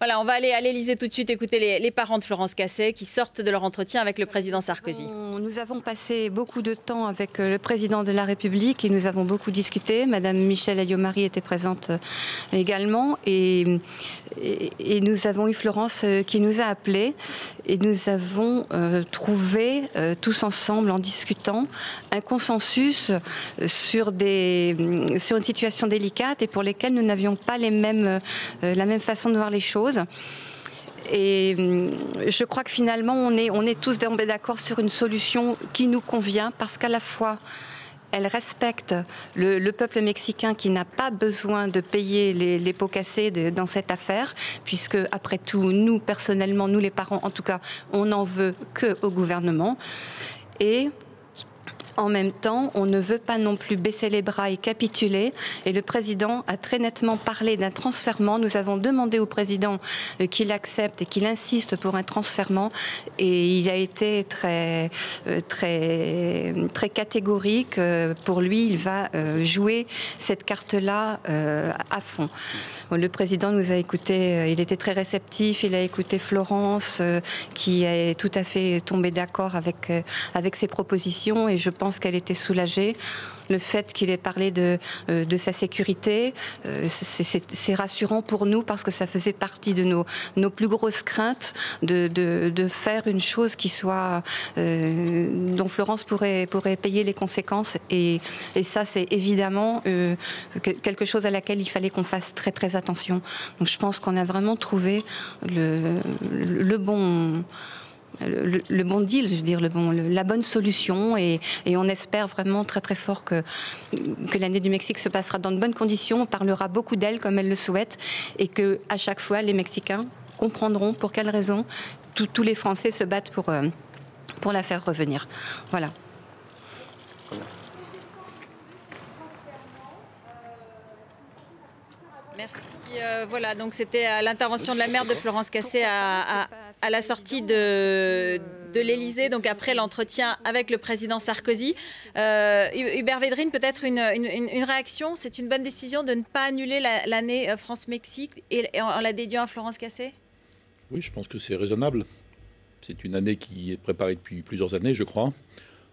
Voilà, on va aller à l'Élysée tout de suite écouter les parents de Florence Cassé qui sortent de leur entretien avec le président Sarkozy. Nous avons passé beaucoup de temps avec le président de la République et nous avons beaucoup discuté. Madame Michèle Alliot-Marie était présente également et nous avons eu Florence qui nous a appelés et nous avons trouvé tous ensemble en discutant un consensus sur une situation délicate et pour lesquelles nous n'avions pas la même façon de voir les choses. Et je crois que finalement, on est tous d'accord sur une solution qui nous convient parce qu'à la fois, elle respecte le peuple mexicain qui n'a pas besoin de payer les pots cassés dans cette affaire, puisque après tout, nous, personnellement, nous les parents, en tout cas, on n'en veut qu'au gouvernement. Et en même temps, on ne veut pas non plus baisser les bras et capituler. Et le président a très nettement parlé d'un transfèrement. Nous avons demandé au président qu'il accepte et qu'il insiste pour un transfèrement. Et il a été très catégorique. Pour lui, il va jouer cette carte-là à fond. Le président nous a écoutés. Il était très réceptif. Il a écouté Florence, qui est tout à fait tombée d'accord avec ses propositions. Et je pense qu'elle était soulagée. Le fait qu'il ait parlé de sa sécurité, c'est rassurant pour nous parce que ça faisait partie de nos plus grosses craintes de faire une chose qui soit dont Florence pourrait payer les conséquences. Et ça, c'est évidemment quelque chose à laquelle il fallait qu'on fasse très très attention. Donc je pense qu'on a vraiment trouvé le bon deal, je veux dire, la bonne solution et on espère vraiment très très fort que l'année du Mexique se passera dans de bonnes conditions. On parlera beaucoup d'elle comme elle le souhaite et que à chaque fois les Mexicains comprendront pour quelles raisons tous les Français se battent pour la faire revenir. Voilà. Merci. Voilà, donc c'était l'intervention de la mère de Florence Cassé à la sortie de l'Élysée, donc après l'entretien avec le président Sarkozy. Hubert Védrine, peut-être une réaction. C'est une bonne décision de ne pas annuler l'année France-Mexique et en la dédiant à Florence Cassé? Oui, je pense que c'est raisonnable. C'est une année qui est préparée depuis plusieurs années, je crois.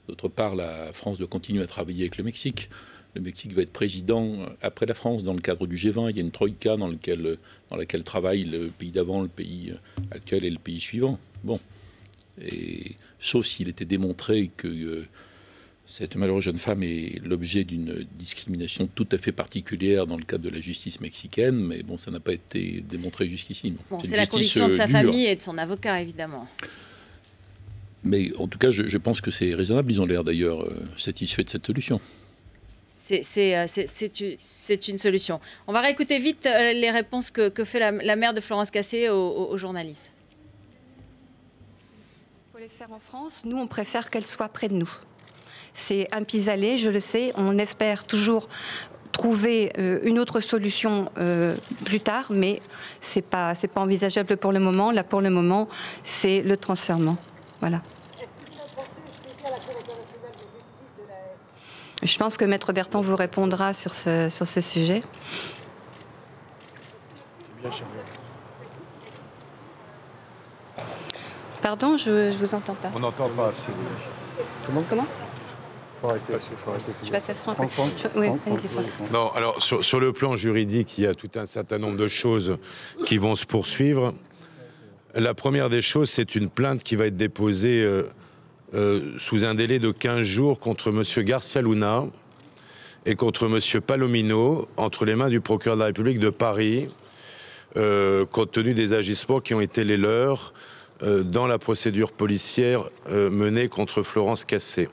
D'autre part, la France doit continuer à travailler avec le Mexique. Le Mexique va être président après la France dans le cadre du G20. Il y a une troïka dans laquelle travaillent le pays d'avant, le pays actuel et le pays suivant. Bon. Et, sauf s'il était démontré que cette malheureuse jeune femme est l'objet d'une discrimination tout à fait particulière dans le cadre de la justice mexicaine. Mais bon, ça n'a pas été démontré jusqu'ici. Bon, c'est la conviction de sa famille et de son avocat, évidemment. Mais en tout cas, je pense que c'est raisonnable. Ils ont l'air d'ailleurs satisfaits de cette solution. C'est une solution. On va réécouter vite les réponses que fait la mère de Florence Cassé aux journalistes. Pour les faire en France, nous, on préfère qu'elle soit près de nous. C'est un pis-aller, je le sais. On espère toujours trouver une autre solution plus tard, mais c'est pas envisageable pour le moment. Là, pour le moment, c'est le transfèrement. Voilà. Je pense que Maître Berton vous répondra sur ce sujet. Pardon, je vous entends pas. On n'entend pas. Comment Faut arrêter. Je passe à Franck. Oui, allez-y, Franck. Non, alors sur le plan juridique, il y a tout un certain nombre de choses qui vont se poursuivre. La première des choses, c'est une plainte qui va être déposée sous un délai de 15 jours contre M. Garcia Luna et contre M. Palomino, entre les mains du procureur de la République de Paris, compte tenu des agissements qui ont été les leurs dans la procédure policière menée contre Florence Cassé.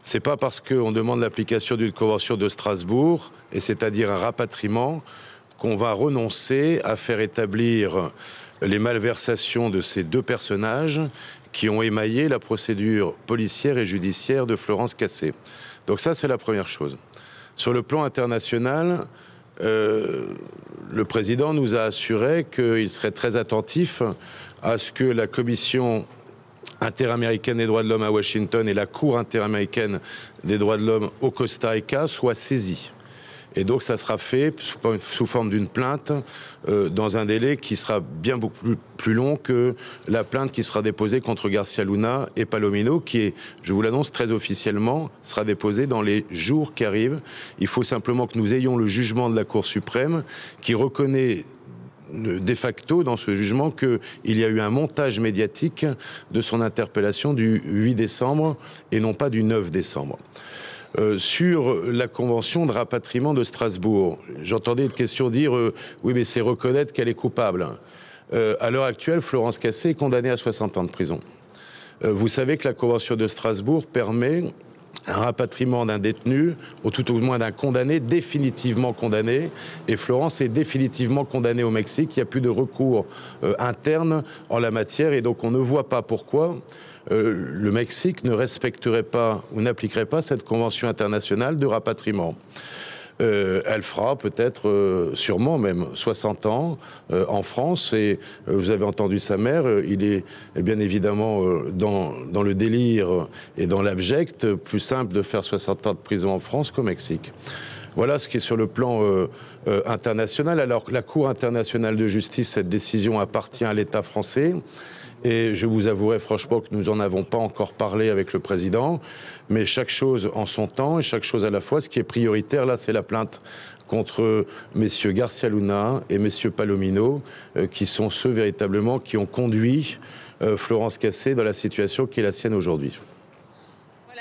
C'est pas parce qu'on demande l'application d'une convention de Strasbourg, et c'est-à-dire un rapatriement, qu'on va renoncer à faire établir les malversations de ces deux personnages qui ont émaillé la procédure policière et judiciaire de Florence Cassé. Donc ça, c'est la première chose. Sur le plan international, le président nous a assuré qu'il serait très attentif à ce que la Commission interaméricaine des droits de l'homme à Washington et la Cour interaméricaine des droits de l'homme au Costa Rica soient saisies. Et donc ça sera fait sous forme d'une plainte dans un délai qui sera bien beaucoup plus long que la plainte qui sera déposée contre Garcia Luna et Palomino, qui est, je vous l'annonce très officiellement, sera déposée dans les jours qui arrivent. Il faut simplement que nous ayons le jugement de la Cour suprême qui reconnaît de facto dans ce jugement qu'il y a eu un montage médiatique de son interpellation du 8 décembre et non pas du 9 décembre. Sur la convention de rapatriement de Strasbourg, j'entendais une question dire oui mais c'est reconnaître qu'elle est coupable. À l'heure actuelle, Florence Cassé est condamnée à 60 ans de prison. Vous savez que la convention de Strasbourg permet un rapatriement d'un détenu, ou tout au moins d'un condamné, définitivement condamné. Et Florence est définitivement condamnée au Mexique. Il n'y a plus de recours interne en la matière. Et donc on ne voit pas pourquoi le Mexique ne respecterait pas ou n'appliquerait pas cette convention internationale de rapatriement. Elle fera peut-être, sûrement même, 60 ans en France. Et vous avez entendu sa mère, il est bien évidemment dans le délire et dans l'abject, plus simple de faire 60 ans de prison en France qu'au Mexique. Voilà ce qui est sur le plan international. Alors la Cour internationale de justice, cette décision appartient à l'État français. Et je vous avouerai franchement que nous n'en avons pas encore parlé avec le président, mais chaque chose en son temps et chaque chose à la fois. Ce qui est prioritaire, là, c'est la plainte contre messieurs Garcia Luna et messieurs Palomino, qui sont ceux véritablement qui ont conduit Florence Cassé dans la situation qui est la sienne aujourd'hui.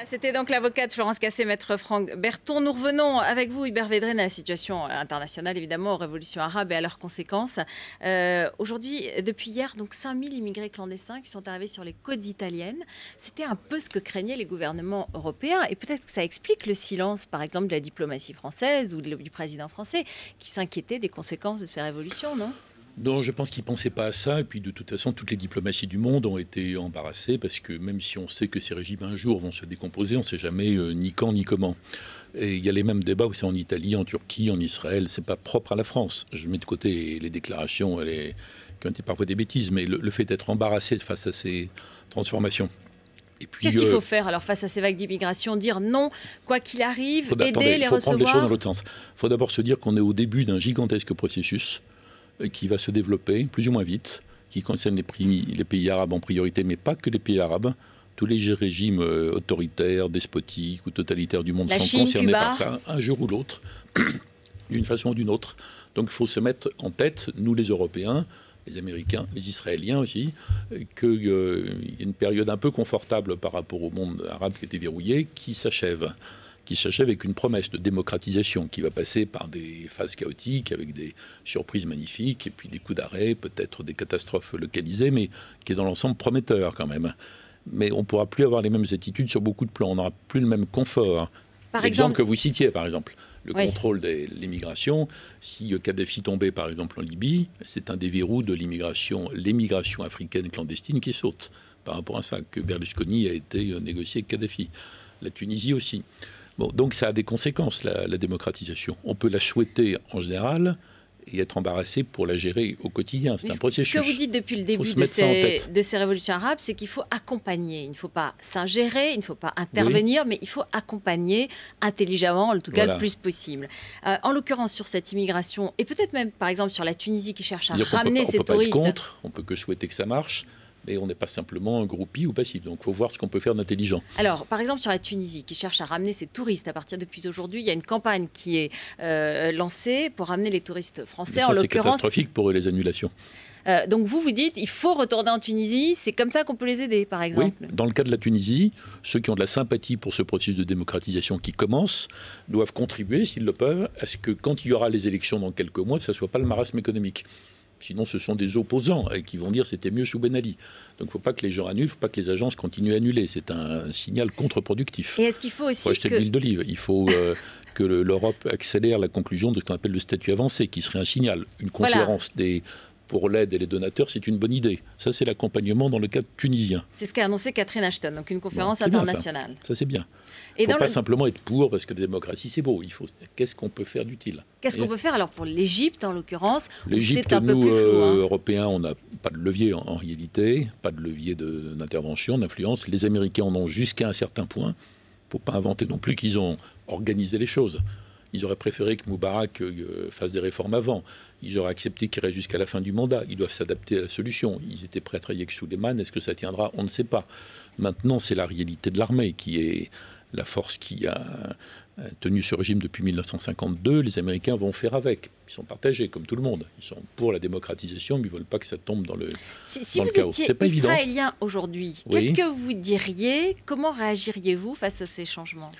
C'était donc l'avocate Florence Cassé, maître Franck Berton. Nous revenons avec vous, Hubert Védrine, à la situation internationale, évidemment, aux révolutions arabes et à leurs conséquences. Aujourd'hui, depuis hier, donc 5000 immigrés clandestins qui sont arrivés sur les côtes italiennes. C'était un peu ce que craignaient les gouvernements européens. Et peut-être que ça explique le silence, par exemple, de la diplomatie française ou du président français, qui s'inquiétait des conséquences de ces révolutions, non ? Non, je pense qu'ils ne pensaient pas à ça. Et puis, de toute façon, toutes les diplomaties du monde ont été embarrassées parce que même si on sait que ces régimes un jour vont se décomposer, on ne sait jamais ni quand ni comment. Et il y a les mêmes débats aussi en Italie, en Turquie, en Israël. Ce n'est pas propre à la France. Je mets de côté les déclarations qui ont été parfois des bêtises, mais le fait d'être embarrassé face à ces transformations. Qu'est-ce qu'il faut faire alors face à ces vagues d'immigration? Dire non, quoi qu'il arrive, aider, les recevoir? Il faut prendre les choses dans l'autre sens. Il faut d'abord se dire qu'on est au début d'un gigantesque processus qui va se développer plus ou moins vite, qui concerne les pays arabes en priorité, mais pas que les pays arabes. Tous les régimes autoritaires, despotiques ou totalitaires du monde sont concernés par ça, un jour ou l'autre, d'une façon ou d'une autre. Donc il faut se mettre en tête, nous les Européens, les Américains, les Israéliens aussi, qu'il y a une période un peu confortable par rapport au monde arabe qui était verrouillé, qui s'achève avec une promesse de démocratisation qui va passer par des phases chaotiques, avec des surprises magnifiques, et puis des coups d'arrêt, peut-être des catastrophes localisées, mais qui est dans l'ensemble prometteur quand même. Mais on ne pourra plus avoir les mêmes attitudes sur beaucoup de plans, on n'aura plus le même confort. Par exemple que vous citiez, par exemple, le contrôle de l'immigration. Si Kadhafi tombait, par exemple, en Libye, c'est un des verrous de l'émigration africaine clandestine qui saute par rapport à ça, que Berlusconi a été négocié avec Kadhafi. La Tunisie aussi. Bon, donc ça a des conséquences, la démocratisation. On peut la souhaiter en général et être embarrassé pour la gérer au quotidien. C'est un processus. Ce que vous dites depuis le début de ces révolutions arabes, c'est qu'il faut accompagner. Il ne faut pas s'ingérer, il ne faut pas intervenir, mais il faut accompagner intelligemment, en tout cas le plus possible. En l'occurrence, sur cette immigration, et peut-être même, par exemple, sur la Tunisie qui cherche à ramener ses touristes. On ne peut pas être contre, on ne peut que souhaiter que ça marche. Et on n'est pas simplement un groupie ou passif. Donc il faut voir ce qu'on peut faire d'intelligent. Alors, par exemple, sur la Tunisie, qui cherche à ramener ses touristes à partir depuis aujourd'hui, il y a une campagne qui est lancée pour ramener les touristes français. Ça, c'est catastrophique pour eux, les annulations. Donc vous dites, il faut retourner en Tunisie, c'est comme ça qu'on peut les aider, par exemple. Oui, dans le cas de la Tunisie, ceux qui ont de la sympathie pour ce processus de démocratisation qui commence doivent contribuer, s'ils le peuvent, à ce que quand il y aura les élections dans quelques mois, ça ne soit pas le marasme économique. Sinon, ce sont des opposants qui vont dire c'était mieux sous Ben Ali. Donc, il ne faut pas que les gens annulent, il ne faut pas que les agences continuent à annuler. C'est un signal contre-productif. Et est-ce qu'il faut aussi acheter de l'huile d'olive. Il faut que l'Europe accélère la conclusion de ce qu'on appelle le statut avancé, qui serait un signal. Une conférence pour l'aide et les donateurs, c'est une bonne idée. Ça, c'est l'accompagnement dans le cadre tunisien. C'est ce qu'a annoncé Catherine Ashton, donc une conférence internationale. Ça c'est bien. Il ne faut pas simplement être pour, parce que la démocratie, c'est beau. Il faut. Qu'est-ce qu'on peut faire d'utile? Qu'est-ce qu'on peut faire alors pour l'Égypte, en l'occurrence? L'Égypte, nous, Européens, on n'a pas de levier en réalité, pas de levier d'intervention, d'influence. Les Américains en ont jusqu'à un certain point. Il ne faut pas inventer non plus qu'ils ont organisé les choses. Ils auraient préféré que Moubarak fasse des réformes avant. Ils auraient accepté qu'il reste jusqu'à la fin du mandat. Ils doivent s'adapter à la solution. Ils étaient prêts à travailler avec Souleymane. Est-ce que ça tiendra? On ne sait pas. Maintenant, c'est la réalité de l'armée qui est la force qui a tenu ce régime depuis 1952. Les Américains vont faire avec. Ils sont partagés, comme tout le monde. Ils sont pour la démocratisation, mais ils ne veulent pas que ça tombe dans le, si dans le vous chaos. étiez C'est pas évident. israélien aujourd'hui, Oui. qu'est-ce que vous diriez? Comment réagiriez-vous face à ces changements?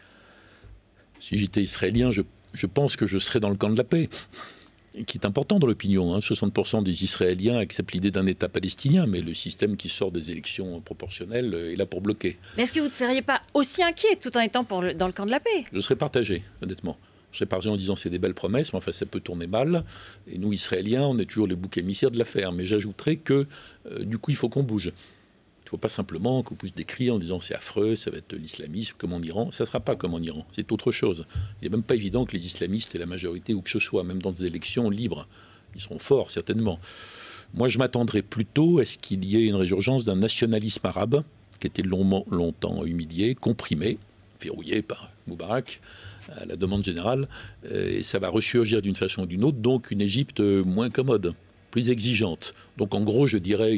Si j'étais israélien, je pense que je serais dans le camp de la paix, qui est important dans l'opinion. 60% des Israéliens acceptent l'idée d'un État palestinien, mais le système qui sort des élections proportionnelles est là pour bloquer. Mais est-ce que vous ne seriez pas aussi inquiet tout en étant dans le camp de la paix? Je serais partagé, honnêtement. Je serais partagé en disant c'est des belles promesses, mais enfin ça peut tourner mal. Et nous, Israéliens, on est toujours les boucs émissaires de l'affaire. Mais j'ajouterais que du coup, il faut qu'on bouge. Il ne faut pas simplement qu'on pousse des cris en disant c'est affreux, ça va être l'islamisme comme en Iran. Ça ne sera pas comme en Iran, c'est autre chose. Il n'est même pas évident que les islamistes aient la majorité où que ce soit, même dans des élections libres. Ils seront forts, certainement. Moi, je m'attendrais plutôt à ce qu'il y ait une résurgence d'un nationalisme arabe qui était longtemps humilié, comprimé, verrouillé par Moubarak, à la demande générale. Et ça va ressurgir d'une façon ou d'une autre, donc une Égypte moins commode, plus exigeante. Donc en gros, je dirais...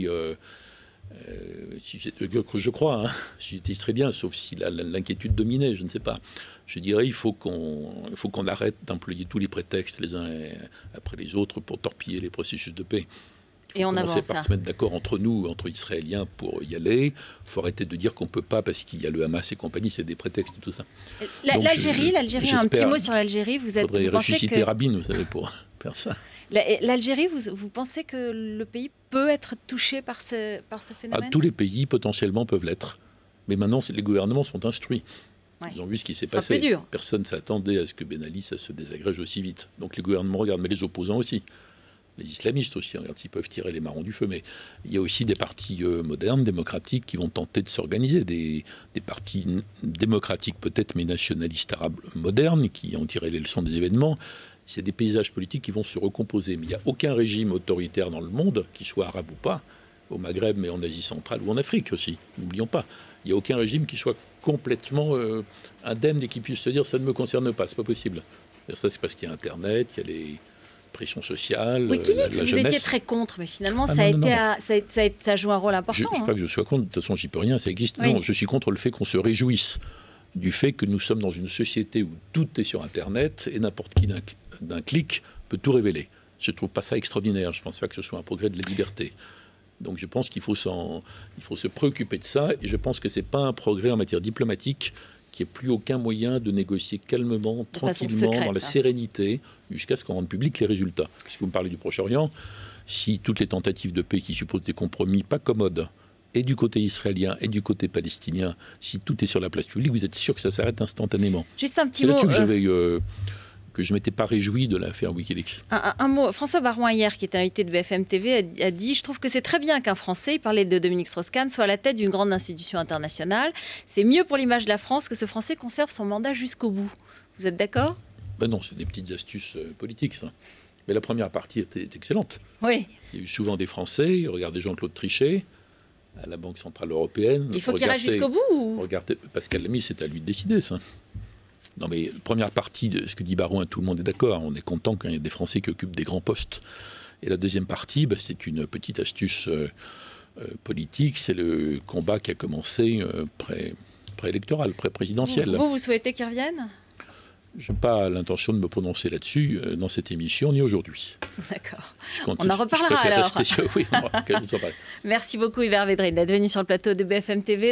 je crois, si j'étais israélien, sauf si l'inquiétude dominait, je ne sais pas. Je dirais il faut qu'on arrête d'employer tous les prétextes les uns après les autres pour torpiller les processus de paix. Et on avance par se mettre d'accord entre nous, entre Israéliens, pour y aller. Il faut arrêter de dire qu'on ne peut pas parce qu'il y a le Hamas et compagnie, c'est des prétextes, tout ça. L'Algérie, un petit mot sur l'Algérie. Vous faudrait ressusciter Rabin, vous savez, pour faire ça. L'Algérie, vous pensez que le pays peut être touché par ce phénomène? Tous les pays, potentiellement, peuvent l'être. Mais maintenant, les gouvernements sont instruits. Ouais. Ils ont vu ce qui s'est passé. Personne ne s'attendait à ce que Ben Ali, ça se désagrège aussi vite. Donc les gouvernements regardent, mais les opposants aussi. Les islamistes aussi, regarde s'ils peuvent tirer les marrons du feu. Mais il y a aussi des partis modernes, démocratiques, qui vont tenter de s'organiser. Des partis démocratiques peut-être, mais nationalistes arabes modernes, qui ont tiré les leçons des événements. C'est des paysages politiques qui vont se recomposer. Mais il n'y a aucun régime autoritaire dans le monde, qu'il soit arabe ou pas, au Maghreb, mais en Asie centrale ou en Afrique aussi. N'oublions pas. Il n'y a aucun régime qui soit complètement indemne et qui puisse se dire ça ne me concerne pas. C'est pas possible. Ça, c'est parce qu'il y a Internet, il y a les pression sociale. Wikileaks, vous étiez très contre, mais finalement, ça joue un rôle important. Je ne sais pas que je sois contre, de toute façon, j'y peux rien, ça existe. Oui. Non, je suis contre le fait qu'on se réjouisse du fait que nous sommes dans une société où tout est sur Internet et n'importe qui d'un clic peut tout révéler. Je ne trouve pas ça extraordinaire. Je ne pense pas que ce soit un progrès de la liberté. Donc je pense qu'il faut se préoccuper de ça, et je pense que ce n'est pas un progrès en matière diplomatique, qu'il n'y ait plus aucun moyen de négocier calmement, tranquillement, dans la sérénité, jusqu'à ce qu'on rende public les résultats. Puisque vous me parlez du Proche-Orient, si toutes les tentatives de paix qui supposent des compromis pas commodes, et du côté israélien et du côté palestinien, si tout est sur la place publique, vous êtes sûr que ça s'arrête instantanément. Juste un petit mot. Que je ne m'étais pas réjoui de l'affaire Wikileaks. Un mot. François Baroin, hier, qui est invité de BFM TV, a dit « Je trouve que c'est très bien qu'un Français, il parlait de Dominique Strauss-Kahn, soit à la tête d'une grande institution internationale. C'est mieux pour l'image de la France que ce Français conserve son mandat jusqu'au bout. » Vous êtes d'accord? Ben non, c'est des petites astuces politiques, ça. Mais la première partie était excellente. Oui. Il y a eu souvent des Français, regardez Jean-Claude Trichet, à la Banque Centrale Européenne. Il faut qu'il reste jusqu'au bout ou... Regardez, Pascal Lamy, c'est à lui de décider, ça. Non, mais la première partie de ce que dit Baron, tout le monde est d'accord. On est content quand il y a des Français qui occupent des grands postes. Et la deuxième partie, c'est une petite astuce politique. C'est le combat qui a commencé préélectoral, pré-présidentiel. Vous souhaitez qu'il revienne? Je n'ai pas l'intention de me prononcer là-dessus dans cette émission, ni aujourd'hui. D'accord. On en reparlera alors. Oui, on va en parler. Merci beaucoup Hubert Védrine d'être venu sur le plateau de BFM TV.